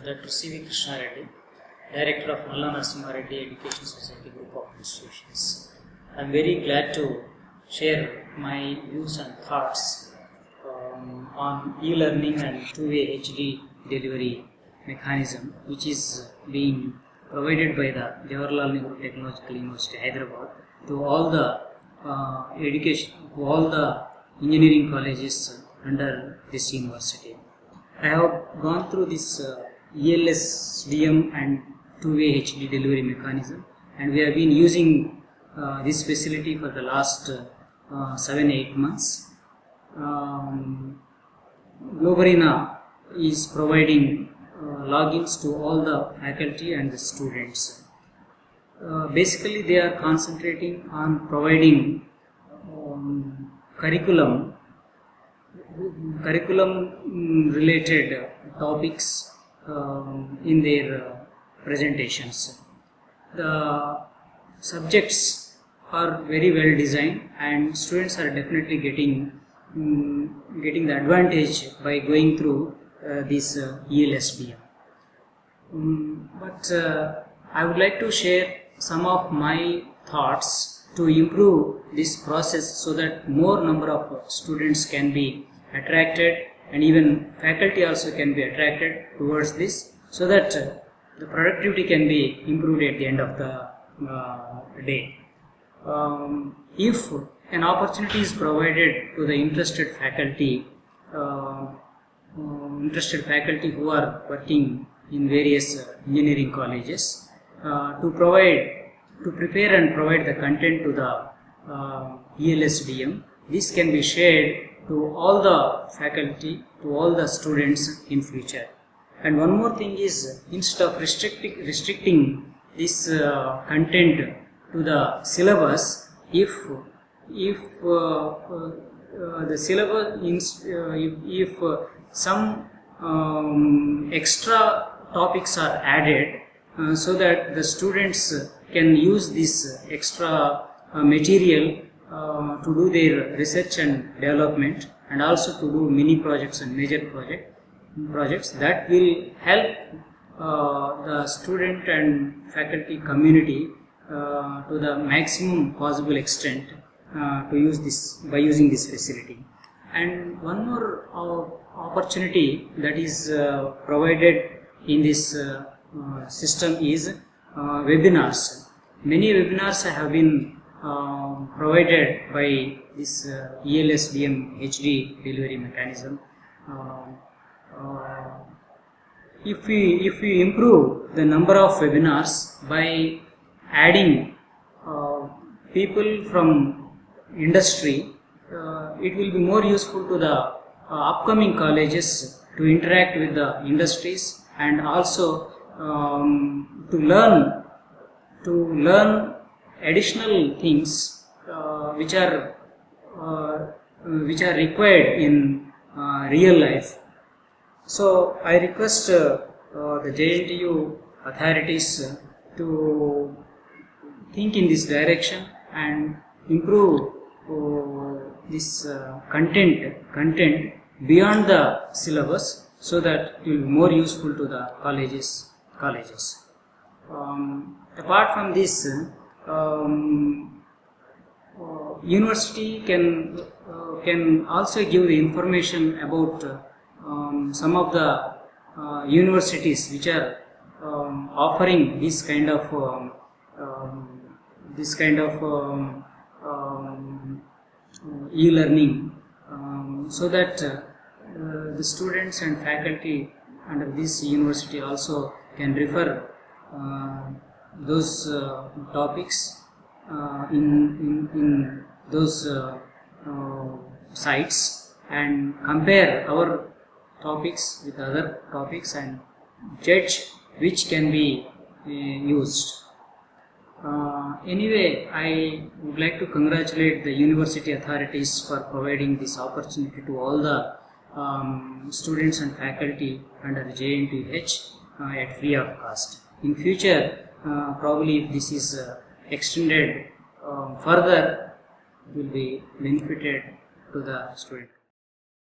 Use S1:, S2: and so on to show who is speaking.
S1: Dr. C.V. Krishna Reddy, Director of Nalla Narasimha Reddy Education Society Group of Institutions. I am very glad to share my views and thoughts on e-learning and two-way HD delivery mechanism, which is being provided by the Jawaharlal Nehru Technological University, Hyderabad, to all the engineering colleges under this university. I have gone through this ELSDM and two-way HD delivery mechanism, and we have been using this facility for the last 7-8 months. Globarina is providing logins to all the faculty and the students. Basically, they are concentrating on providing curriculum related topics in their presentations. The subjects are very well designed, and students are definitely getting the advantage by going through this ELSDM. But I would like to share some of my thoughts to improve this process so that more number of students can be attracted, and even faculty also can be attracted towards this, so that the productivity can be improved at the end of the day. If an opportunity is provided to the interested faculty who are working in various engineering colleges, to prepare and provide the content to the ELSDM, this can be shared to all the faculty, to all the students in future. And one more thing is, instead of restricting this content to the syllabus, if the syllabus, if some extra topics are added, so that the students can use this extra material to do their research and development, and also to do mini projects and major projects, that will help the student and faculty community to the maximum possible extent to use this by using this facility. And one more opportunity that is provided in this system is webinars. Many webinars have been provided by this ELSDM HD delivery mechanism. If we improve the number of webinars by adding people from industry, it will be more useful to the upcoming colleges to interact with the industries, and also to learn additional things which are required in real life. So I request the JNTU authorities to think in this direction and improve this content beyond the syllabus, so that it will be more useful to the colleges. Apart from this, university can also give the information about some of the universities which are offering this kind of e-learning, so that the students and faculty under this university also can refer those topics in those sites, and compare our topics with other topics and judge which can be used. Anyway, I would like to congratulate the university authorities for providing this opportunity to all the students and faculty under JNTUH at free of cost. In future, probably if this is extended further, it will be benefited to the student.